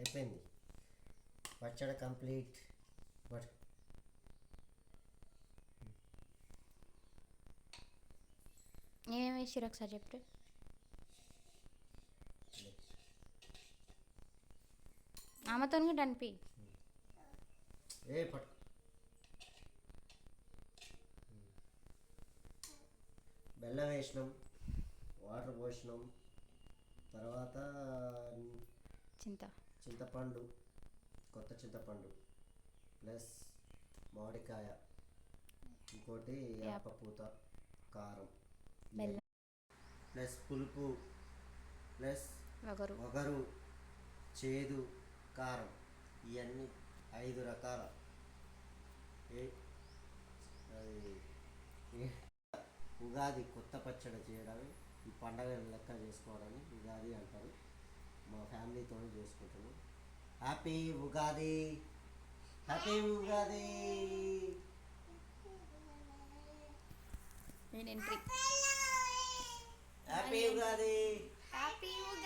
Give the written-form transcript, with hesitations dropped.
అయిపోయింది. పచ్చడి complete. But ఏమేమి వేసిర్రు ఒకసారి చెప్పు. ఆమెతో కూడా అనిపి పట్టు. బెల్లం వేసినాం, వాటర్ పోసినాం, తర్వాత చింతపండు, కొత్త చింతపండు ప్లస్ మామిడికాయ, ఇంకోటి వేపపూత, కారం, బెల్లం ప్లస్ పులుపు, ప్లస్ వగరు, చేదు, కారం, ఇవన్నీ 5 రకాల ఉగాది కొత్త పచ్చడి చేయడమే ఈ పండగ లెక్క చేసుకోవడానికి ఉగాది అంటారు. మా ఫ్యామిలీతో చేసుకుంటున్నాం. Happy Ugadi, happy Ugadi. Entry happy Ugadi, happy Ugadi.